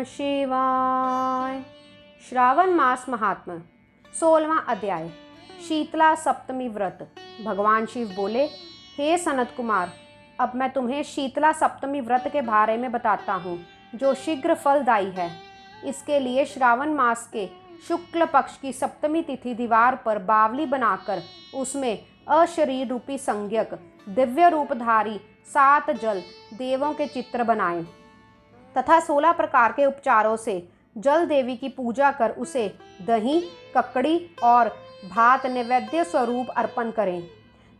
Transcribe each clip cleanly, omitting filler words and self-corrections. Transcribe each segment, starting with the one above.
शिवाय। श्रावण मास महात्म्य 16वां अध्याय। शीतला सप्तमी व्रत। भगवान शिव बोले, हे सनत कुमार, अब मैं तुम्हें शीतला सप्तमी व्रत के बारे में बताता हूँ, जो शीघ्र फलदायी है। इसके लिए श्रावण मास के शुक्ल पक्ष की सप्तमी तिथि दीवार पर बावली बनाकर उसमें अशरीर रूपी संज्ञक दिव्य रूपधारी 7 जल देवों के चित्र बनाएं तथा 16 प्रकार के उपचारों से जल देवी की पूजा कर उसे दही, ककड़ी और भात नैवेद्य स्वरूप अर्पण करें।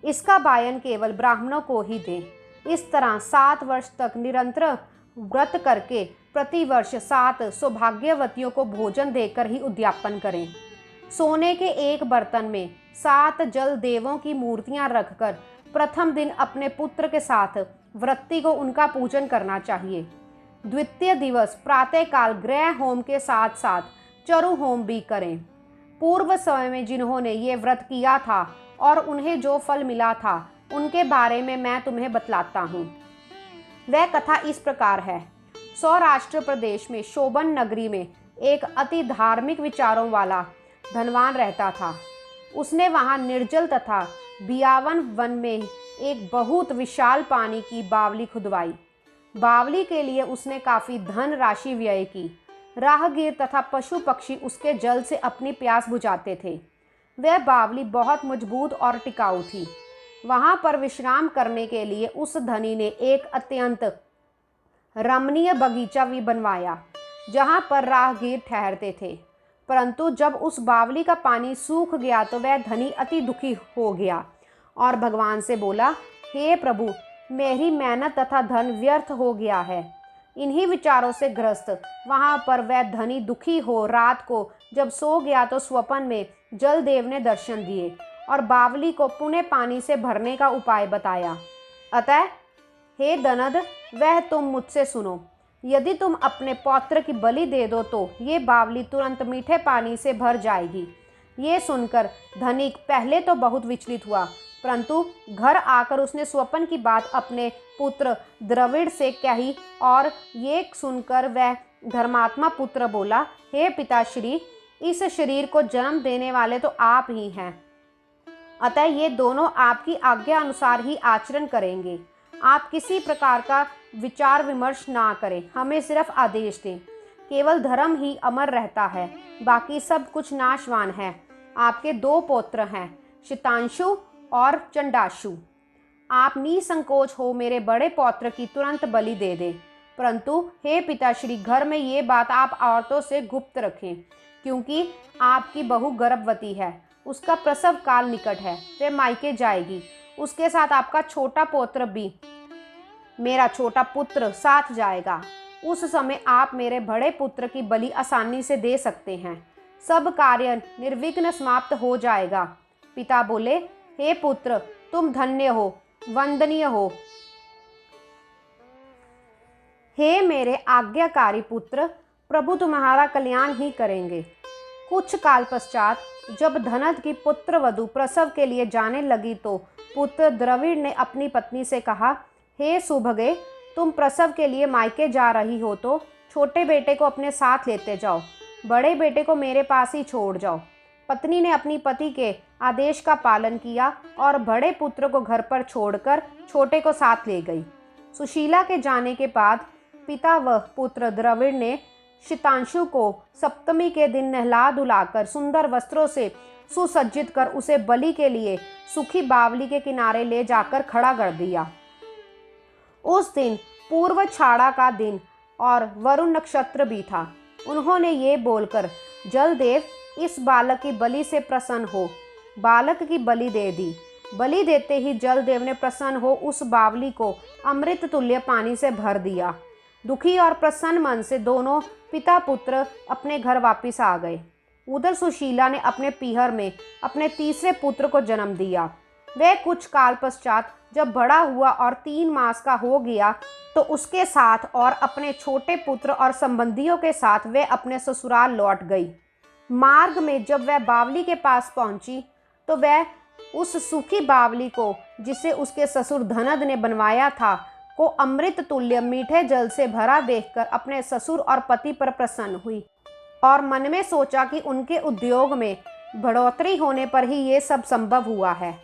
इसका वायन केवल ब्राह्मणों को ही दें। इस तरह 7 वर्ष तक निरंतर व्रत करके प्रतिवर्ष 7 सौभाग्यवतियों को भोजन देकर ही उद्यापन करें। सोने के एक बर्तन में 7 जल देवों की मूर्तियां रखकर प्रथम दिन अपने पुत्र के साथ व्रती को उनका पूजन करना चाहिए। द्वितीय दिवस प्रातःकाल गृह होम के साथ साथ चरु होम भी करें। पूर्व समय में जिन्होंने ये व्रत किया था और उन्हें जो फल मिला था, उनके बारे में मैं तुम्हें बतलाता हूँ। वह कथा इस प्रकार है। सौराष्ट्र प्रदेश में शोभन नगरी में एक अति धार्मिक विचारों वाला धनवान रहता था। उसने वहाँ निर्जल तथा बियावन वन में एक बहुत विशाल पानी की बावली खुदवाई। बावली के लिए उसने काफ़ी धन राशि व्यय की। राहगीर तथा पशु पक्षी उसके जल से अपनी प्यास बुझाते थे। वह बावली बहुत मजबूत और टिकाऊ थी। वहाँ पर विश्राम करने के लिए उस धनी ने एक अत्यंत रमणीय बगीचा भी बनवाया, जहाँ पर राहगीर ठहरते थे। परंतु जब उस बावली का पानी सूख गया तो वह धनी अति दुखी हो गया और भगवान से बोला, हे प्रभु, मेरी मेहनत तथा धन व्यर्थ हो गया है। इन्हीं विचारों से ग्रस्त वहाँ पर वह धनी दुखी हो रात को जब सो गया तो स्वप्न में जलदेव ने दर्शन दिए और बावली को पुनः पानी से भरने का उपाय बताया। अतः हे दनद, वह तुम मुझसे सुनो। यदि तुम अपने पौत्र की बलि दे दो तो ये बावली तुरंत मीठे पानी से भर जाएगी। ये सुनकर धनिक पहले तो बहुत विचलित हुआ, परंतु घर आकर उसने स्वप्न की बात अपने पुत्र द्रविड़ से कही और ये सुनकर वह धर्मात्मा पुत्र बोला, हे पिताश्री, इस शरीर को जन्म देने वाले तो आप ही हैं। अतः ये दोनों आपकी आज्ञा अनुसार ही आचरण करेंगे। आप किसी प्रकार का विचार विमर्श ना करें, हमें सिर्फ आदेश दें। केवल धर्म ही अमर रहता है, बाकी सब कुछ नाशवान है। आपके 2 पौत्र हैं, शितांशु और चंडाशु। आप निसंकोच हो मेरे बड़े पौत्र की तुरंत बलि दे दें। परंतु हे पिताश्री, घर में ये बात आप औरतों से गुप्त रखें, क्योंकि आपकी बहू गर्भवती है। उसका प्रसव काल निकट है, वह मायके जाएगी। उसके साथ आपका छोटा पौत्र भी, मेरा छोटा पुत्र, साथ जाएगा। उस समय आप मेरे बड़े पुत्र की बलि आसानी से दे सकते हैं। सब कार्य निर्विघ्न समाप्त हो जाएगा। पिता बोले, हे पुत्र, तुम धन्य हो, वंदनीय हो। हे मेरे आज्ञाकारी पुत्र, प्रभु तुम्हारा कल्याण ही करेंगे। कुछ काल पश्चात जब धनद की पुत्र वधू प्रसव के लिए जाने लगी तो पुत्र द्रविड़ ने अपनी पत्नी से कहा, हे सुभगे, तुम प्रसव के लिए मायके जा रही हो तो छोटे बेटे को अपने साथ लेते जाओ, बड़े बेटे को मेरे पास ही छोड़ जाओ। पत्नी ने अपनी पति के आदेश का पालन किया और बड़े पुत्र को घर पर छोड़कर छोटे को साथ ले गई। सुशीला के जाने के बाद पिता व पुत्र द्रविड़ ने शितांशु को सप्तमी के दिन नहला धुलाकर सुंदर वस्त्रों से सुसज्जित कर उसे बलि के लिए सूखी बावली के किनारे ले जाकर खड़ा कर दिया। उस दिन पूर्व छाड़ा का दिन और वरुण नक्षत्र भी था। उन्होंने ये बोलकर, जलदेव, इस बालक की बलि से प्रसन्न हो, बालक की बलि दे दी। बलि देते ही जलदेव ने प्रसन्न हो उस बावली को अमृत तुल्य पानी से भर दिया। दुखी और प्रसन्न मन से दोनों पिता पुत्र अपने घर वापिस आ गए। उधर सुशीला ने अपने पीहर में अपने तीसरे पुत्र को जन्म दिया। वह कुछ काल पश्चात जब बड़ा हुआ और 3 मास का हो गया तो उसके साथ और अपने छोटे पुत्र और संबंधियों के साथ वह अपने ससुराल लौट गई। मार्ग में जब वह बावली के पास पहुंची तो वह उस सूखी बावली को, जिसे उसके ससुर धनद ने बनवाया था, को अमृत तुल्य मीठे जल से भरा देखकर अपने ससुर और पति पर प्रसन्न हुई और मन में सोचा कि उनके उद्योग में बढ़ोतरी होने पर ही ये सब संभव हुआ है।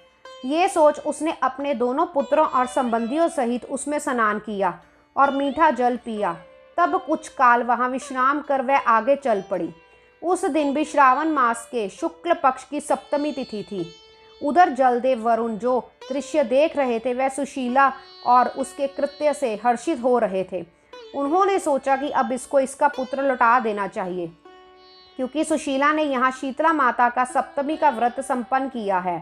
ये सोच उसने अपने दोनों पुत्रों और संबंधियों सहित उसमें स्नान किया और मीठा जल पिया। तब कुछ काल वहाँ विश्राम कर वह आगे चल पड़ी। उस दिन भी श्रावण मास के शुक्ल पक्ष की सप्तमी तिथि थी। उधर जलदेव वरुण जो दृश्य देख रहे थे वह सुशीला और उसके कृत्य से हर्षित हो रहे थे। उन्होंने सोचा कि अब इसको इसका पुत्र लौटा देना चाहिए, क्योंकि सुशीला ने यहाँ शीतला माता का सप्तमी का व्रत संपन्न किया है।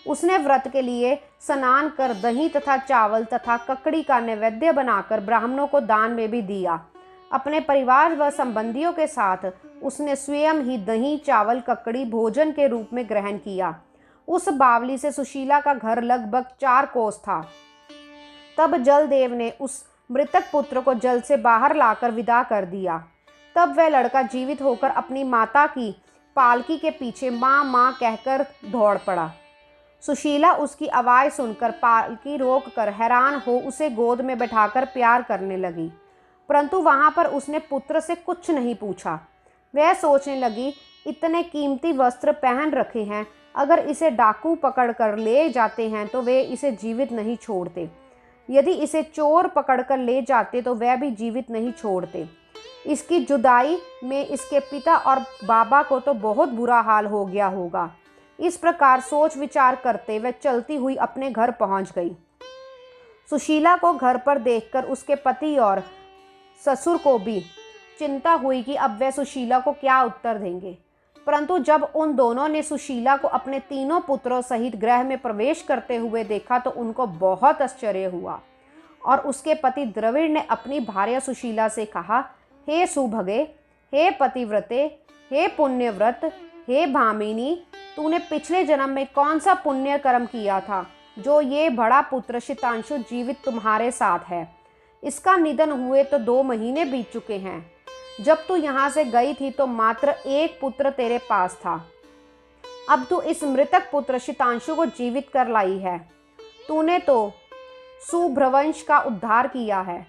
उसने व्रत के लिए स्नान कर दही तथा चावल तथा ककड़ी का नैवेद्य बनाकर ब्राह्मणों को दान में भी दिया। अपने परिवार व संबंधियों के साथ उसने स्वयं ही दही चावल ककड़ी भोजन के रूप में ग्रहण किया। उस बावली से सुशीला का घर लगभग 4 कोस था। तब जलदेव ने उस मृतक पुत्र को जल से बाहर लाकर विदा कर दिया। तब वह लड़का जीवित होकर अपनी माता की पालकी के पीछे माँ माँ कहकर दौड़ पड़ा। सुशीला उसकी आवाज़ सुनकर पालकी रोककर हैरान हो उसे गोद में बैठाकर प्यार करने लगी, परंतु वहाँ पर उसने पुत्र से कुछ नहीं पूछा। वह सोचने लगी, इतने कीमती वस्त्र पहन रखे हैं, अगर इसे डाकू पकड़ कर ले जाते हैं तो वे इसे जीवित नहीं छोड़ते। यदि इसे चोर पकड़कर ले जाते तो वह भी जीवित नहीं छोड़ते। इसकी जुदाई में इसके पिता और बाबा को तो बहुत बुरा हाल हो गया होगा। इस प्रकार सोच विचार करते वह चलती हुई अपने घर पहुंच गई। सुशीला को घर पर देखकर उसके पति और ससुर को भी चिंता हुई कि अब वह सुशीला को क्या उत्तर देंगे, परंतु जब उन दोनों ने सुशीला को अपने तीनों पुत्रों सहित गृह में प्रवेश करते हुए देखा तो उनको बहुत आश्चर्य हुआ। और उसके पति द्रविड़ ने अपनी भार्या सुशीला से कहा, हे सुभगे, हे पतिव्रते, हे पुण्यव्रत, हे भामिनी, तूने पिछले जन्म में कौन सा पुण्य कर्म किया था जो ये बड़ा पुत्र शीतांशु जीवित तुम्हारे साथ है। इसका निधन हुए तो 2 महीने बीत चुके हैं। जब तू यहाँ से गई थी तो मात्र 1 पुत्र तेरे पास था। अब तू इस मृतक पुत्र शीतांशु को जीवित कर लाई है। तूने तो सुभ्रवंश का उद्धार किया है।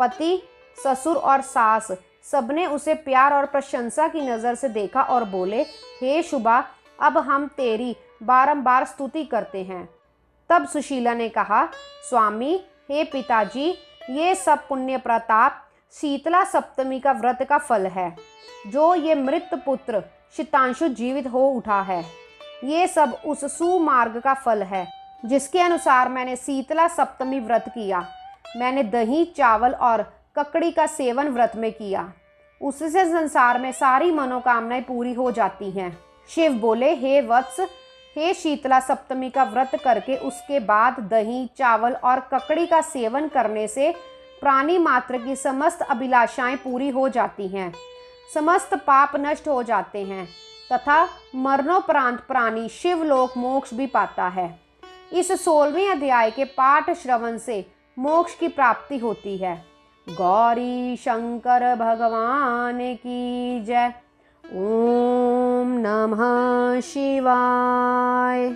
पति, ससुर और सास सबने उसे प्यार और प्रशंसा की नज़र से देखा और बोले, हे शुभा, अब हम तेरी बारंबार स्तुति करते हैं। तब सुशीला ने कहा, स्वामी, हे पिताजी, ये सब पुण्य प्रताप शीतला सप्तमी का व्रत का फल है, जो ये मृत पुत्र शीतांशु जीवित हो उठा है। ये सब उस सुमार्ग का फल है जिसके अनुसार मैंने शीतला सप्तमी व्रत किया। मैंने दही चावल और ककड़ी का सेवन व्रत में किया। उससे संसार में सारी मनोकामनाएं पूरी हो जाती हैं। शिव बोले, हे वत्स, हे शीतला सप्तमी का व्रत करके उसके बाद दही चावल और ककड़ी का सेवन करने से प्राणी मात्र की समस्त अभिलाषाएं पूरी हो जाती हैं, समस्त पाप नष्ट हो जाते हैं तथा मरणोपरांत प्राणी शिवलोक मोक्ष भी पाता है। इस 16वें अध्याय के पाठ श्रवण से मोक्ष की प्राप्ति होती है। गौरी शंकर भगवान की जय। ओम नमः शिवाय।